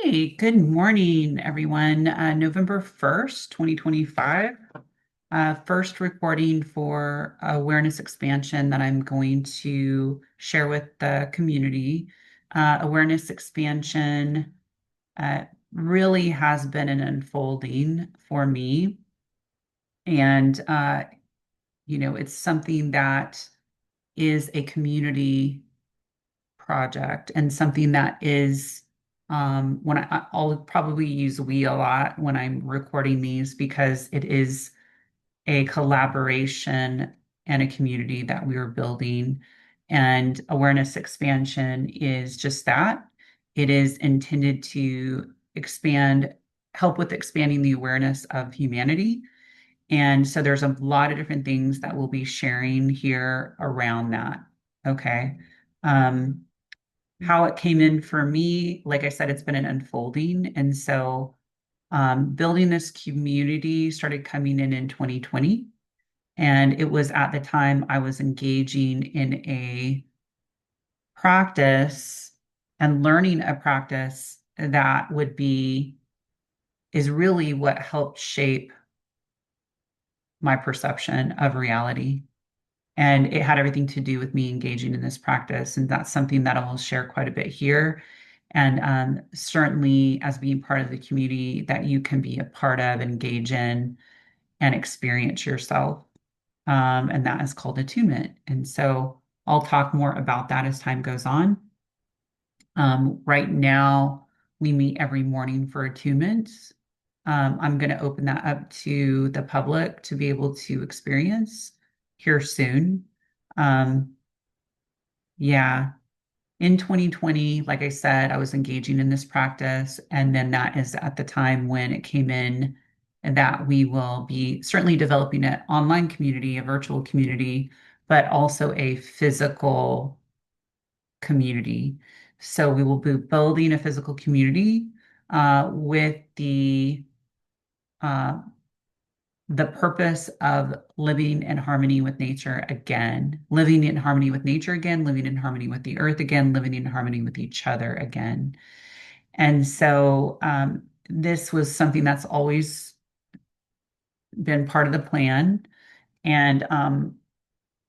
Hey, good morning, everyone. November 1st, 2025. First recording for awareness expansion that I'm going to share with the community. Awareness expansion really has been an unfolding for me. And, it's something that is a community project and something that is I'll probably use we a lot when I'm recording these because it is a collaboration and a community that we are building. And awareness expansion is just that. It is intended to help with expanding the awareness of humanity. And so there's a lot of different things that we'll be sharing here around that. Okay. Um, how it came in for me, like I said, it's been an unfolding. And so building this community started coming in 2020. And it was at the time I was engaging in a practice and learning a practice that is really what helped shape my perception of reality. And it had everything to do with me engaging in this practice. And that's something that I will share quite a bit here. And certainly, as being part of the community that you can be a part of, engage in, and experience yourself. And that is called attunement. And so I'll talk more about that as time goes on. Right now, we meet every morning for attunement. I'm going to open that up to the public to be able to experience here soon. Um, yeah, in 2020, like I said, I was engaging in this practice. And then that is at the time when it came in and that we will be certainly developing an online community, a virtual community, but also a physical community. So we will be building a physical community with uh, the purpose of living in harmony with nature again, living in harmony with nature again, living in harmony with the earth again, living in harmony with each other again. And so this was something that's always been part of the plan. And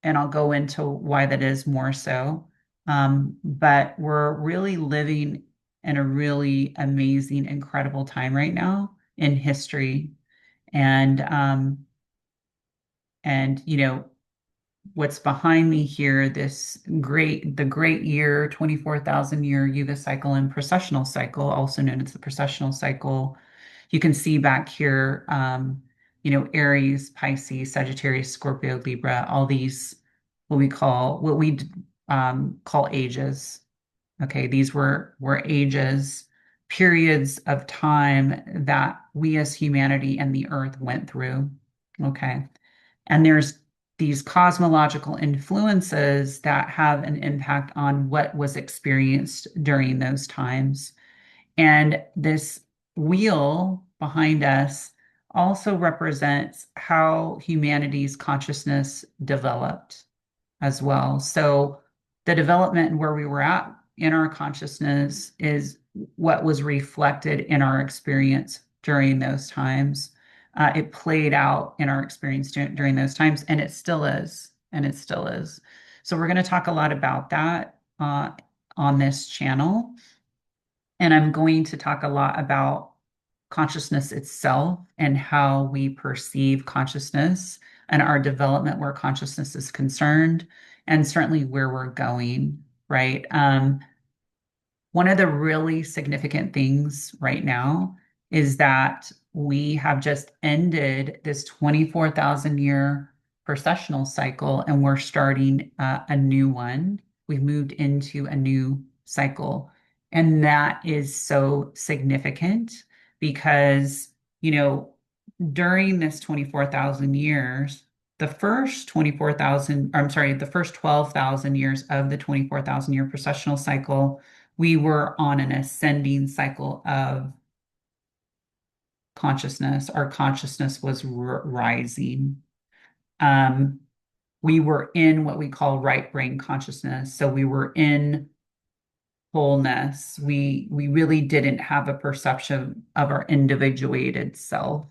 and I'll go into why that is more so. But we're really living in a really amazing, incredible time right now in history. And what's behind me here, the great year, 24,000 year Yuga cycle and precessional cycle, also known as the precessional cycle. You can see back here, Aries, Pisces, Sagittarius, Scorpio, Libra, all these, what we call ages. Okay, these were ages, periods of time that we as humanity and the earth went through. Okay. And there's these cosmological influences that have an impact on what was experienced during those times. And this wheel behind us also represents how humanity's consciousness developed as well. So the development and where we were at in our consciousness is what was reflected in our experience during those times. It played out in our experience during those times, and it still is. And it still is. So we're going to talk a lot about that on this channel. And I'm going to talk a lot about consciousness itself and how we perceive consciousness and our development where consciousness is concerned, and certainly where we're going, right? One of the really significant things right now is that we have just ended this 24,000 year processional cycle and we're starting a new one. We've moved into a new cycle. And that is so significant because, you know, during this 24,000 years, the first 12,000 years of the 24,000 year processional cycle, we were on an ascending cycle of consciousness. Our consciousness was rising. Um, we were in what we call right brain consciousness. So we were in wholeness. We really didn't have a perception of our individuated self,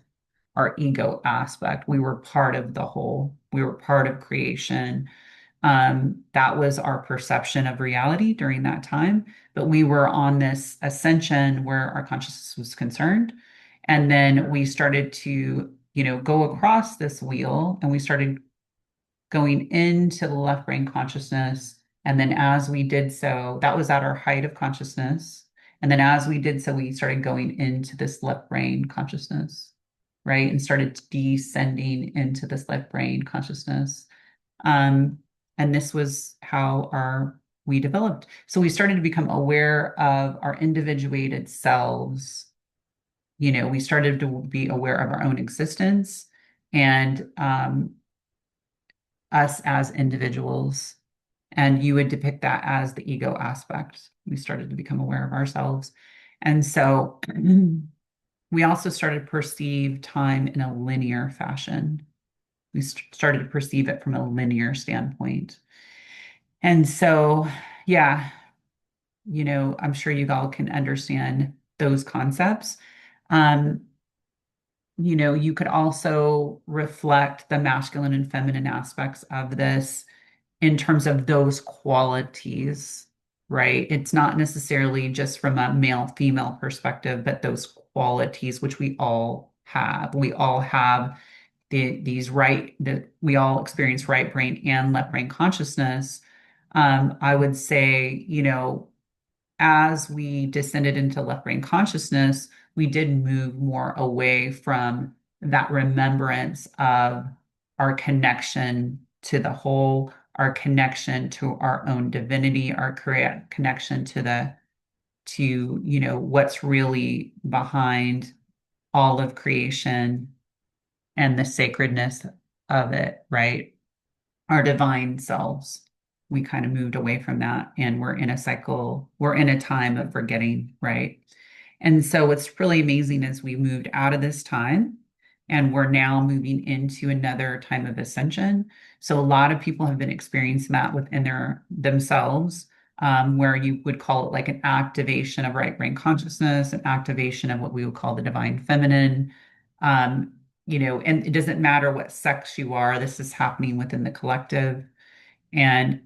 our ego aspect. We were part of the whole. We were part of creation. That was our perception of reality during that time. But we were on this ascension where our consciousness was concerned. And then we started to, go across this wheel and we started going into the left brain consciousness. And then as we did so, that was at our height of consciousness. And then as we did so, we started going into this left brain consciousness, right? And started descending into this left brain consciousness. Um, and this was how we developed. So we started to become aware of our individuated selves. We started to be aware of our own existence and us as individuals. And you would depict that as the ego aspect. We started to become aware of ourselves. And so we also started to perceive time in a linear fashion. We started to perceive it from a linear standpoint. And so, yeah, I'm sure you all can understand those concepts. Um, you could also reflect the masculine and feminine aspects of this in terms of those qualities, right? It's not necessarily just from a male female perspective, but those qualities which we all have. We all have that we all experience right brain and left brain consciousness. I would say, as we descended into left brain consciousness, we did move more away from that remembrance of our connection to the whole, our connection to our own divinity, our connection to what's really behind all of creation and the sacredness of it, right? Our divine selves. We kind of moved away from that and we're in a cycle, we're in a time of forgetting, right? And so what's really amazing is we moved out of this time and we're now moving into another time of ascension. So a lot of people have been experiencing that within themselves, where you would call it like an activation of right brain consciousness, an activation of what we would call the divine feminine. Um, and it doesn't matter what sex you are, this is happening within the collective and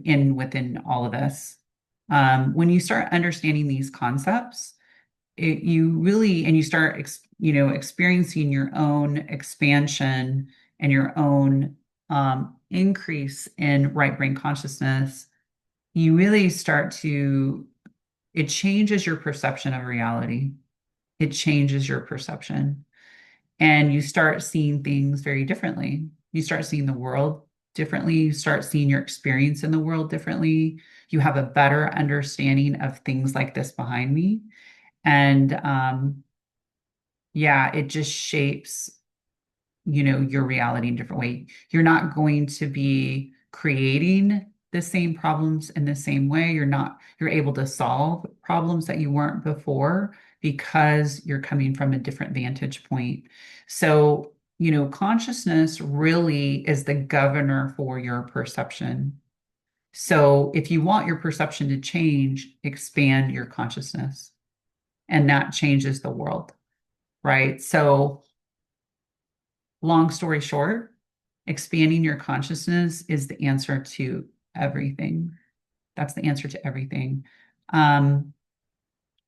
in within all of us. When you start understanding these concepts, you start experiencing your own expansion and your own increase in right brain consciousness, you really start to it changes your perception of reality. It changes your perception and you start seeing things very differently. You start seeing the world differently. You start seeing your experience in the world differently. You have a better understanding of things like this behind me. And yeah, it just shapes, your reality in a different way. You're not going to be creating the same problems in the same way. You're able to solve problems that you weren't before because you're coming from a different vantage point. So, consciousness really is the governor for your perception. So, if you want your perception to change, expand your consciousness, and that changes the world, right? So, long story short, expanding your consciousness is the answer to everything. That's the answer to everything. Um,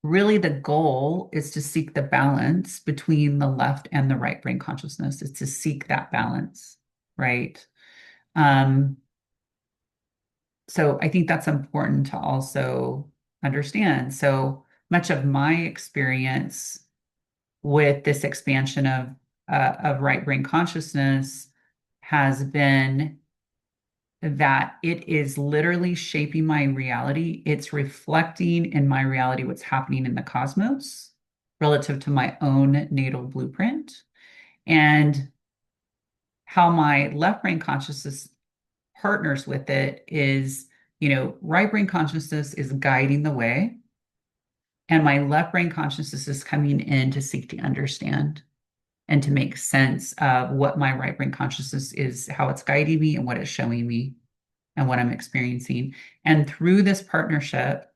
Really, the goal is to seek the balance between the left and the right brain consciousness. It's to seek that balance, right? Um, so I think that's important to also understand. So much of my experience with this expansion of right brain consciousness has been that it is literally shaping my reality. It's reflecting in my reality what's happening in the cosmos relative to my own natal blueprint and how my left brain consciousness partners with it is, right brain consciousness is guiding the way and my left brain consciousness is coming in to seek to understand and to make sense of what my right brain consciousness is, how it's guiding me and what it's showing me and what I'm experiencing. And through this partnership,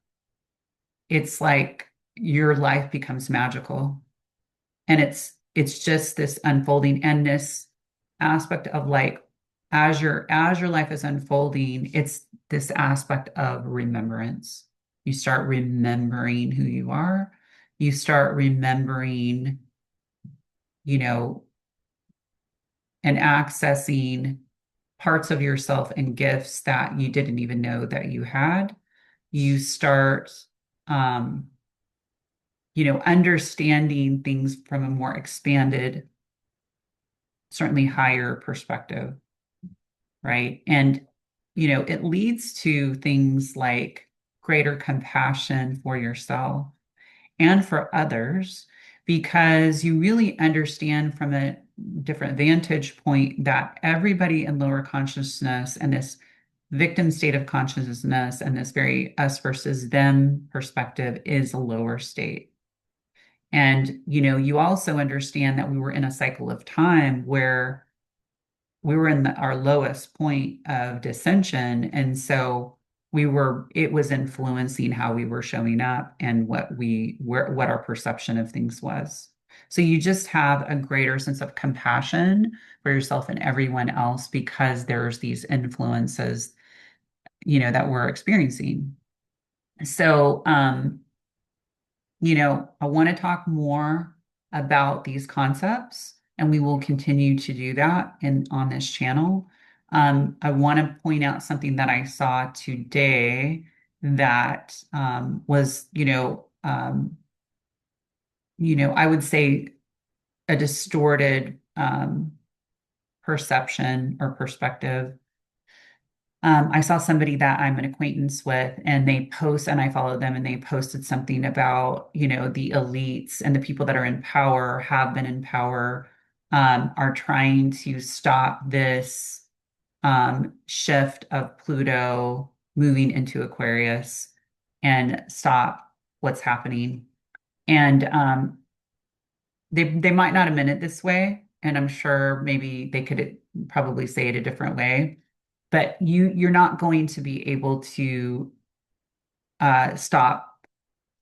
it's like your life becomes magical. And it's just this unfolding and this aspect of like as your life is unfolding, it's this aspect of remembrance. You start remembering who you are. You start remembering, you know, and accessing parts of yourself and gifts that you didn't even know that you had. You start um, understanding things from a more expanded, certainly higher perspective, right? And, it leads to things like greater compassion for yourself and for others because you really understand from a different vantage point that everybody in lower consciousness and this victim state of consciousness and this very us versus them perspective is a lower state. And, you also understand that we were in a cycle of time where we were in our lowest point of dissension. And so it was influencing how we were showing up and what our perception of things was. So you just have a greater sense of compassion for yourself and everyone else because there's these influences, that we're experiencing. So, I want to talk more about these concepts, and we will continue to do that on this channel. I want to point out something that I saw today that was, I would say a distorted perception or perspective. I saw somebody that I'm an acquaintance with, and and I follow them, and they posted something about, the elites and the people that are in power, have been in power, are trying to stop this shift of Pluto moving into Aquarius and stop what's happening. And they might not have meant it this way, and I'm sure maybe they could probably say it a different way, but you're not going to be able to stop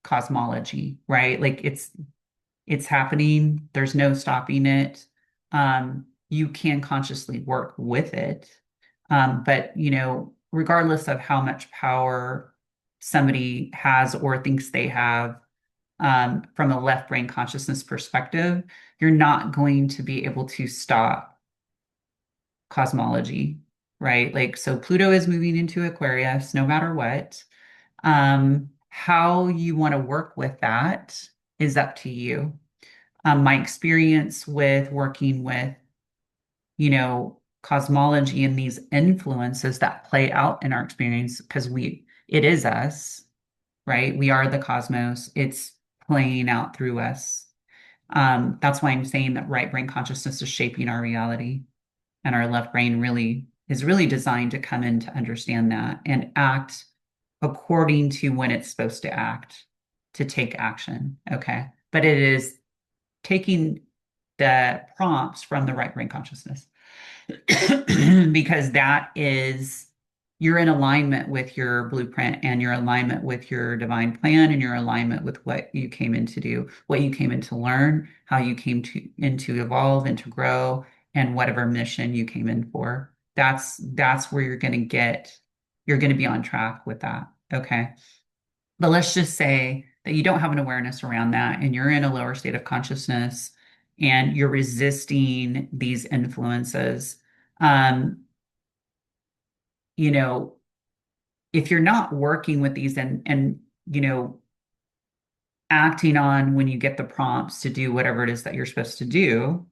cosmology, right? Like it's happening. There's no stopping it. You can consciously work with it, but regardless of how much power somebody has or thinks they have, from a left brain consciousness perspective, you're not going to be able to stop cosmology, right? Like, so Pluto is moving into Aquarius no matter what. How you want to work with that is up to you. My experience with working with, cosmology and these influences that play out in our experience, because it is us, right? We are the cosmos. It's playing out through us. That's why I'm saying that right brain consciousness is shaping our reality, and our left brain really is really designed to come in to understand that and act according to when it's supposed to act, to take action. Okay. But it is taking the prompts from the right brain consciousness because that is you're in alignment with your blueprint and your alignment with your divine plan and your alignment with what you came in to do, what you came in to learn, how you came in to evolve and to grow, and whatever mission you came in for. That's where you're going to be on track with that. Okay. But let's just say that you don't have an awareness around that and you're in a lower state of consciousness and you're resisting these influences. Um, you know, if you're not working with these and acting on when you get the prompts to do whatever it is that you're supposed to do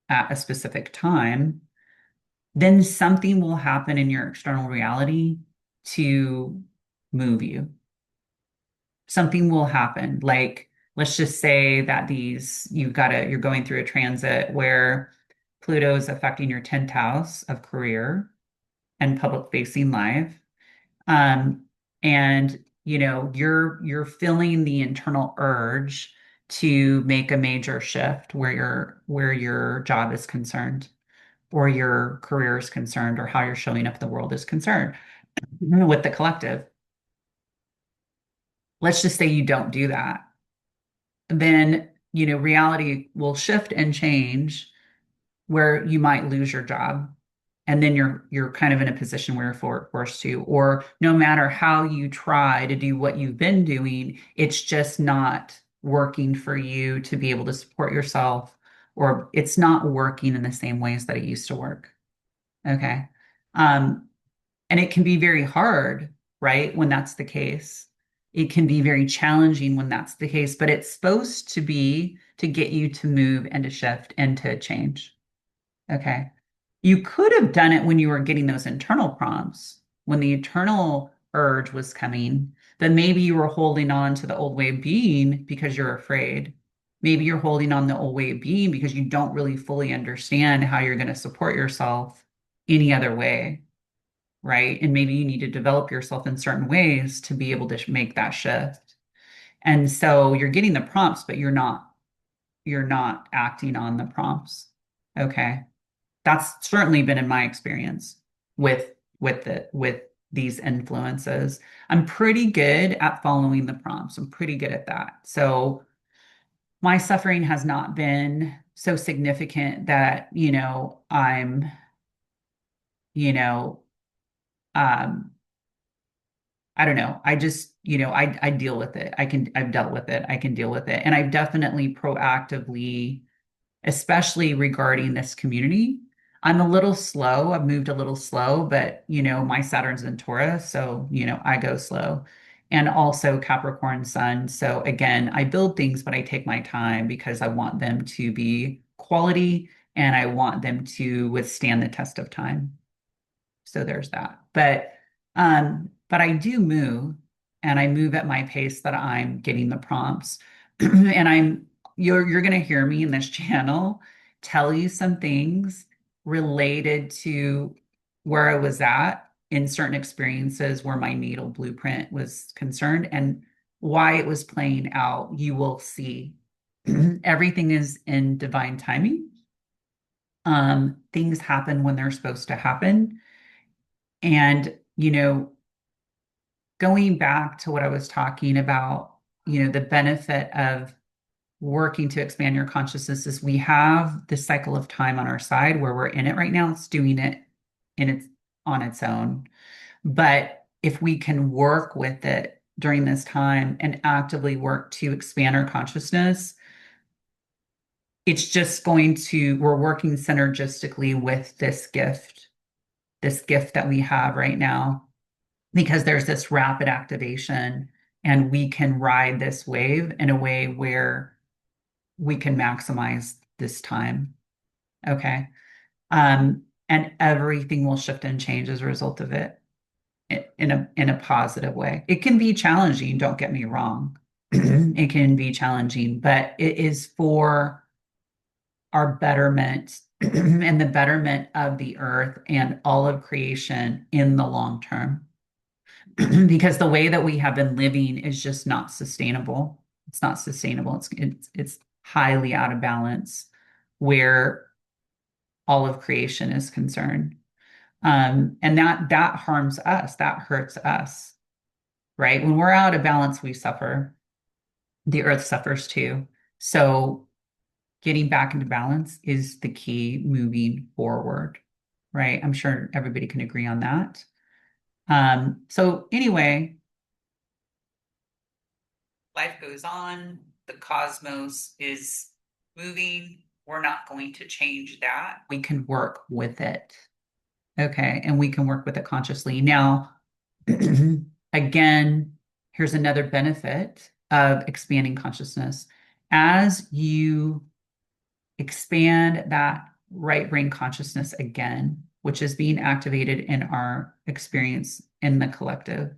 at a specific time, then something will happen in your external reality to move you. Something will happen. Like, let's just say that you're going through a transit where Pluto is affecting your 10th house of career and public facing life. Um, and you're feeling the internal urge to make a major shift where your job is concerned or your career is concerned or how you're showing up in the world is concerned with the collective. Let's just say you don't do that. Then, reality will shift and change where you might lose your job. And then you're kind of in a position where you're forced to, or no matter how you try to do what you've been doing, it's just not working for you to be able to support yourself, or it's not working in the same ways that it used to work. Okay. Um, and it can be very hard, right? When that's the case. It can be very challenging when that's the case, but it's supposed to be to get you to move and to shift and to change. Okay. You could have done it when you were getting those internal prompts, when the internal urge was coming, then maybe you were holding on to the old way of being because you're afraid. Maybe you're holding on the old way of being because you don't really fully understand how you're going to support yourself any other way, right? And maybe you need to develop yourself in certain ways to be able to make that shift. And so you're getting the prompts, but you're not acting on the prompts. Okay. That's certainly been in my experience with with these influences. I'm pretty good at following the prompts. I'm pretty good at that. So my suffering has not been so significant that, I'm, you know, um, I don't know. I just, I deal with it. I've dealt with it. I can deal with it. And I've definitely proactively, especially regarding this community. I'm a little slow. I've moved a little slow, but my Saturn's in Taurus, so I go slow. And also Capricorn Sun. So again, I build things, but I take my time because I want them to be quality and I want them to withstand the test of time. So there's that. But I do move and I move at my pace that I'm getting the prompts. And you're gonna hear me in this channel tell you some things related to where I was at in certain experiences where my natal blueprint was concerned and why it was playing out. You will see everything is in divine timing. Things happen when they're supposed to happen. And, going back to what I was talking about, the benefit of working to expand your consciousness is we have this cycle of time on our side where we're in it right now. It's doing it in its on its own. But if we can work with it during this time and actively work to expand our consciousness, it's just we're working synergistically with this gift that we have right now because there's this rapid activation and we can ride this wave in a way where we can maximize this time. Okay. And everything will shift and change as a result of it in a positive way. It can be challenging, don't get me wrong. It can be challenging, but it is for our betterment and the betterment of the earth and all of creation in the long term. Because the way that we have been living is just not sustainable. It's not sustainable. It's highly out of balance where all of creation is concerned. And that harms us, that hurts us, right? When we're out of balance, we suffer. The earth suffers too. So getting back into balance is the key moving forward, right? I'm sure everybody can agree on that. So anyway, life goes on, the cosmos is moving. We're not going to change that. We can work with it. Okay. And we can work with it consciously. Now, again, here's another benefit of expanding consciousness. As you expand that right brain consciousness again, which is being activated in our experience in the collective,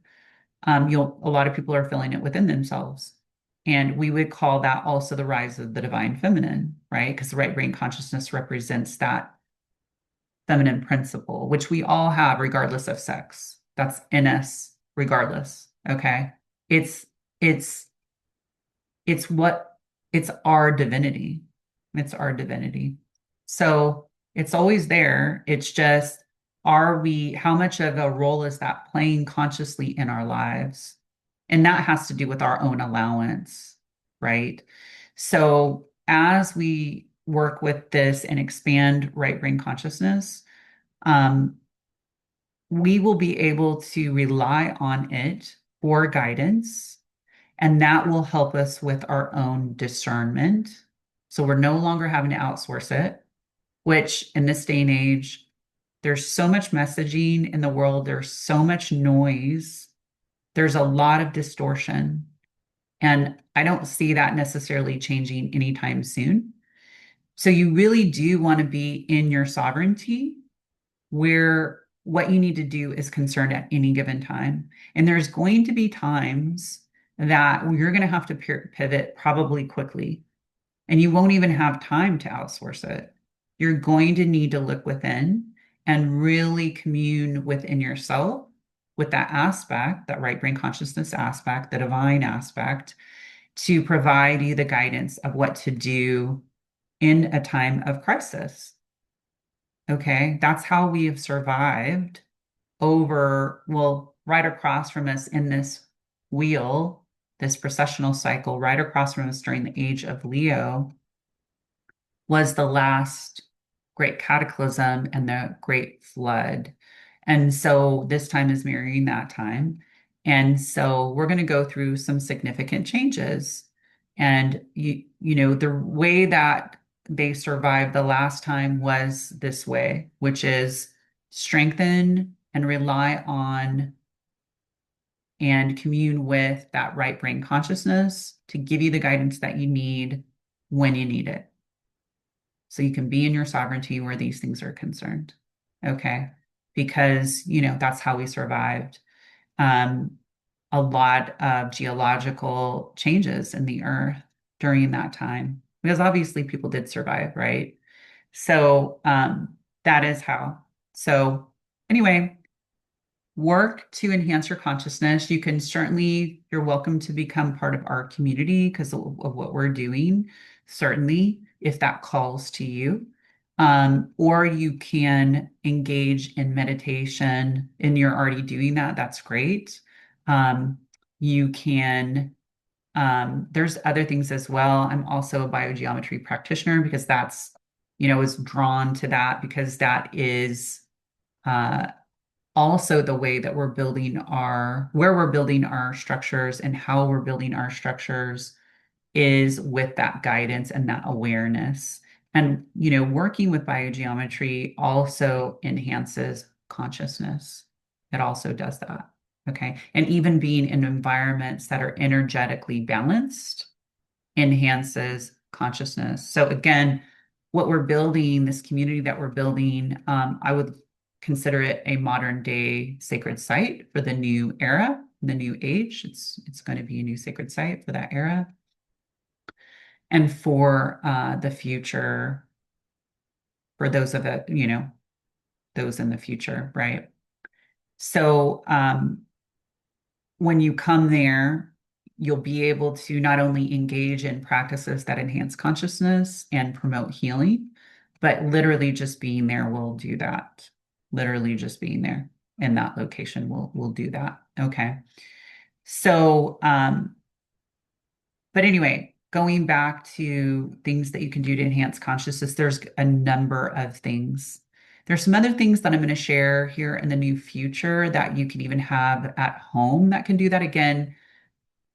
a lot of people are feeling it within themselves. And we would call that also the rise of the divine feminine, right? Because the right brain consciousness represents that feminine principle, which we all have regardless of sex. That's in us regardless. Okay. It's it's it's what it's our divinity. It's our divinity. So it's always there. It's just, how much of a role is that playing consciously in our lives? And that has to do with our own allowance, right? So as we work with this and expand right brain consciousness, um, we will be able to rely on it for guidance, and that will help us with our own discernment. So we're no longer having to outsource it, which in this day and age, there's so much messaging in the world, there's so much noise, there's a lot of distortion. And I don't see that necessarily changing anytime soon. So you really do want to be in your sovereignty where what you need to do is concerned at any given time. And there's going to be times that you're going to have to pivot probably quickly, and you won't even have time to outsource it. You're going to need to look within and really commune within yourself with that aspect, that right brain consciousness aspect, the divine aspect, to provide you the guidance of what to do in a time of crisis. Okay, that's how we have survived over, well, right across from us in this wheel, this processional cycle, right across from us during the age of Leo was the last great cataclysm and the great flood. And so this time is mirroring that time. And so we're going to go through some significant changes. And the way that they survived the last time was this way, which is strengthen and rely on and commune with that right brain consciousness to give you the guidance that you need when you need it. So you can be in your sovereignty where these things are concerned. Okay. Because, that's how we survived. Um, a lot of geological changes in the earth during that time, because obviously people did survive, right? So that is how. So, anyway, work to enhance your consciousness. You're welcome to become part of our community because of what we're doing, certainly, if that calls to you. Or you can engage in meditation and you're already doing that. That's great. Um, you can, there's other things as well. I'm also a biogeometry practitioner because is drawn to that because that is, uh, also the way that where we're building our structures and how we're building our structures is with that guidance and that awareness. And, working with biogeometry also enhances consciousness. It also does that. Okay. And even being in environments that are energetically balanced enhances consciousness. So again, what we're building, this community that we're building, I would consider it a modern day sacred site for the new era, the new age. It's going to be a new sacred site for that era and for the future, for those of it, those in the future, right? So when you come there, you'll be able to not only engage in practices that enhance consciousness and promote healing, but literally just being there will do that. Literally just being there in that location will do that. Okay. So, but anyway, going back to things that you can do to enhance consciousness, there's a number of things. There's some other things that I'm going to share here in the new future that you can even have at home that can do that again,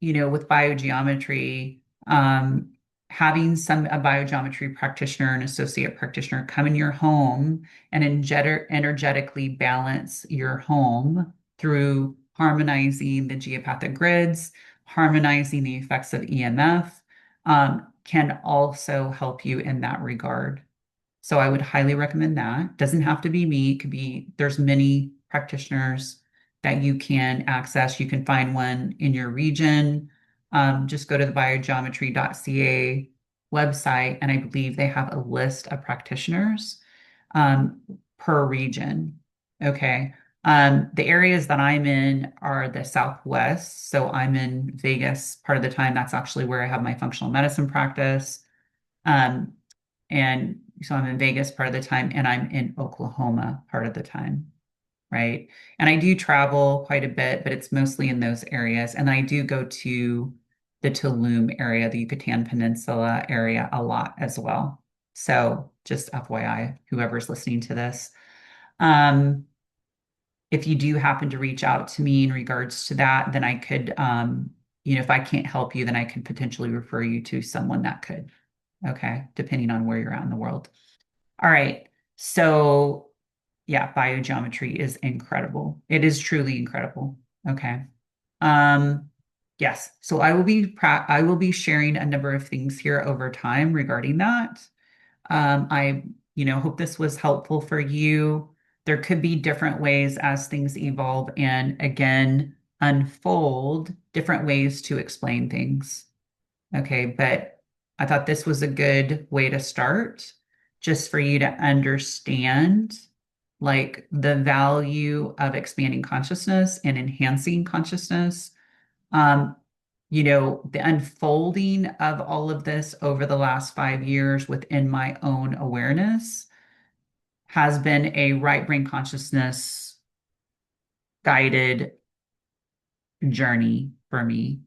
with biogeometry, having a biogeometry practitioner, an associate practitioner come in your home and energetically balance your home through harmonizing the geopathic grids, harmonizing the effects of EMF, can also help you in that regard. So I would highly recommend that. Doesn't have to be me. There's many practitioners that you can access. You can find one in your region. Just go to the biogeometry.ca website, and I believe they have a list of practitioners per region. Okay. The areas that I'm in are the Southwest. So I'm in Vegas part of the time. That's actually where I have my functional medicine practice. Um, and so I'm in Vegas part of the time, and I'm in Oklahoma part of the time. right? And I do travel quite a bit, but it's mostly in those areas. And I do go to the Tulum area, the Yucatan Peninsula area a lot as well. So just FYI, whoever's listening to this. Um, if you do happen to reach out to me in regards to that, then I could, if I can't help you, then I could potentially refer you to someone that could. Okay, depending on where you're at in the world. All right. So, yeah, biogeometry is incredible. It is truly incredible. Okay. Um, yes. So I will be sharing a number of things here over time regarding that. I, hope this was helpful for you. There could be different ways as things evolve and again unfold, different ways to explain things. Okay, but I thought this was a good way to start just for you to understand like the value of expanding consciousness and enhancing consciousness. Um, the unfolding of all of this over the last 5 years within my own awareness has been a right brain consciousness guided journey for me.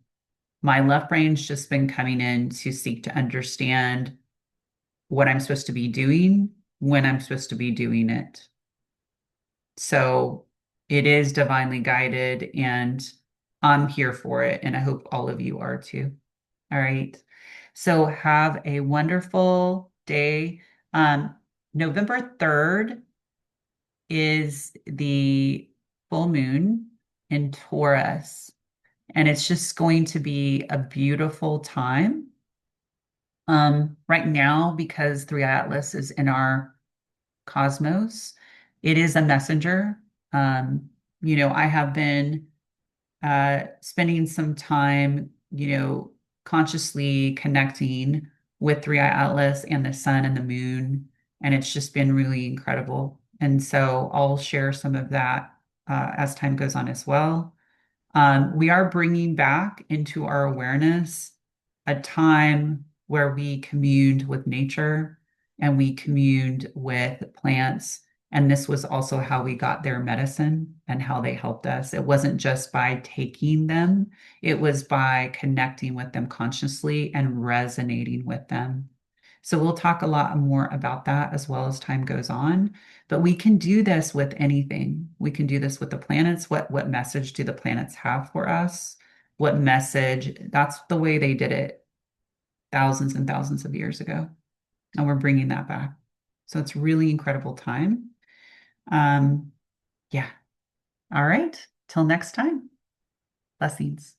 My left brain's just been coming in to seek to understand what I'm supposed to be doing when I'm supposed to be doing it. So it is divinely guided and I'm here for it. And I hope all of you are too. All right. So have a wonderful day. Um, November 3rd is the full moon in Taurus, and it's just going to be a beautiful time. Right now, because Three Atlas is in our cosmos, it is a messenger. I have been spending some time, consciously connecting with Three Atlas and the sun and the moon, and it's just been really incredible. And so I'll share some of that as time goes on as well. We are bringing back into our awareness a time where we communed with nature and we communed with plants. And this was also how we got their medicine and how they helped us. It wasn't just by taking them, it was by connecting with them consciously and resonating with them. So we'll talk a lot more about that as well as time goes on. But we can do this with anything. We can do this with the planets. What message do the planets have for us? What message? That's the way they did it thousands and thousands of years ago. And we're bringing that back. So it's really incredible time. Yeah. All right. Till next time. Blessings.